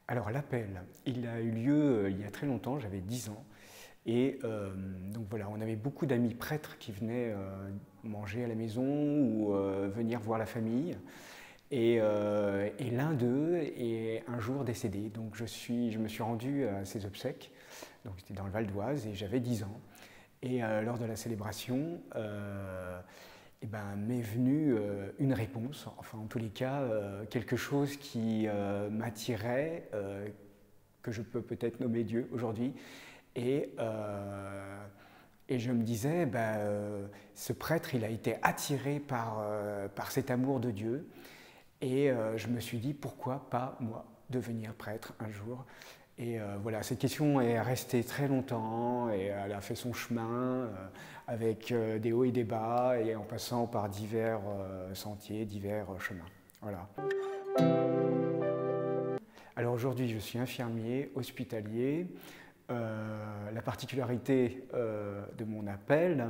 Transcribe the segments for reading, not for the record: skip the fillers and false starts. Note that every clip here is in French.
Alors l'appel, il a eu lieu il y a très longtemps, j'avais 10 ans. Et donc voilà, on avait beaucoup d'amis prêtres qui venaient manger à la maison ou venir voir la famille. Et l'un d'eux est un jour décédé. Donc je me suis rendu à ses obsèques. Donc c'était dans le Val d'Oise et j'avais 10 ans. Et lors de la célébration, eh ben, m'est venue une réponse, enfin en tous les cas, quelque chose qui m'attirait, que je peux peut-être nommer Dieu aujourd'hui. Et, et je me disais, ce prêtre, il a été attiré par cet amour de Dieu. Et je me suis dit, pourquoi pas moi devenir prêtre un jour? Et voilà, cette question est restée très longtemps et elle a fait son chemin avec des hauts et des bas et en passant par divers sentiers, divers chemins. Voilà. Alors aujourd'hui, je suis infirmier hospitalier. La particularité de mon appel,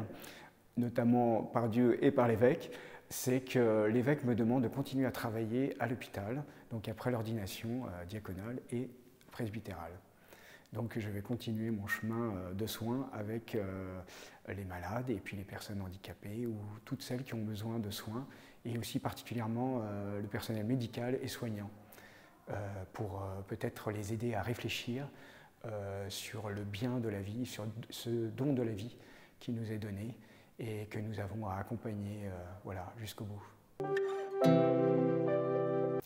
notamment par Dieu et par l'évêque, c'est que l'évêque me demande de continuer à travailler à l'hôpital, donc après l'ordination diaconale et presbytérale. Donc je vais continuer mon chemin de soins avec les malades et puis les personnes handicapées ou toutes celles qui ont besoin de soins et aussi particulièrement le personnel médical et soignant pour peut-être les aider à réfléchir sur le bien de la vie, sur ce don de la vie qui nous est donné et que nous avons à accompagner voilà, jusqu'au bout.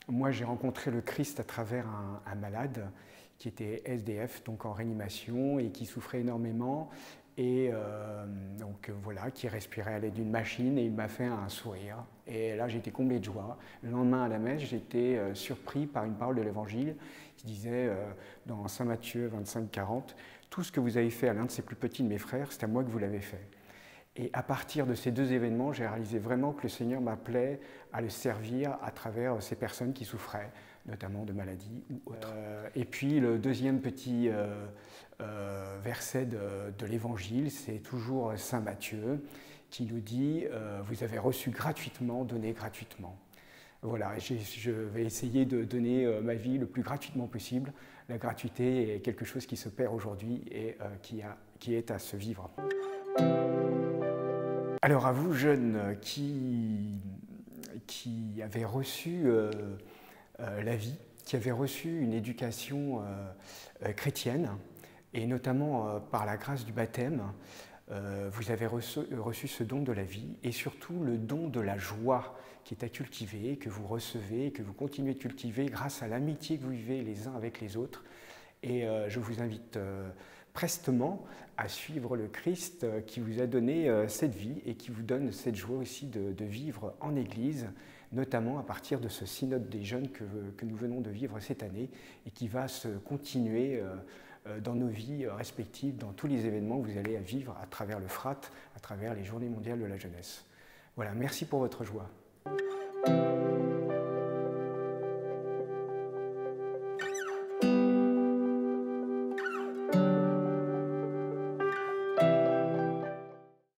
Moi, j'ai rencontré le Christ à travers un malade qui était SDF, donc en réanimation, et qui souffrait énormément, et donc voilà, qui respirait à l'aide d'une machine, et il m'a fait un sourire. Et là, j'ai été comblé de joie. Le lendemain à la messe, j'ai été surpris par une parole de l'Évangile qui disait dans Saint Matthieu 25-40, « Tout ce que vous avez fait à l'un de ces plus petits de mes frères, c'est à moi que vous l'avez fait. » Et à partir de ces deux événements, j'ai réalisé vraiment que le Seigneur m'appelait à le servir à travers ces personnes qui souffraient, notamment de maladies ou autres. Et puis le deuxième petit verset de l'Évangile, c'est toujours Saint Matthieu qui nous dit « Vous avez reçu gratuitement, donnez gratuitement ». Voilà, je vais essayer de donner ma vie le plus gratuitement possible. La gratuité est quelque chose qui se perd aujourd'hui et qui est à se vivre. Alors à vous, jeunes, qui avez reçu la vie, qui avez reçu une éducation chrétienne, et notamment par la grâce du baptême, vous avez reçu ce don de la vie et surtout le don de la joie qui est à cultiver, que vous recevez, que vous continuez de cultiver grâce à l'amitié que vous vivez les uns avec les autres. Et je vous invite prestement à suivre le Christ qui vous a donné cette vie et qui vous donne cette joie aussi de vivre en Église, notamment à partir de ce synode des jeunes que nous venons de vivre cette année et qui va se continuer dans nos vies respectives, dans tous les événements que vous allez vivre à travers le FRAT, à travers les Journées mondiales de la jeunesse. Voilà, merci pour votre joie.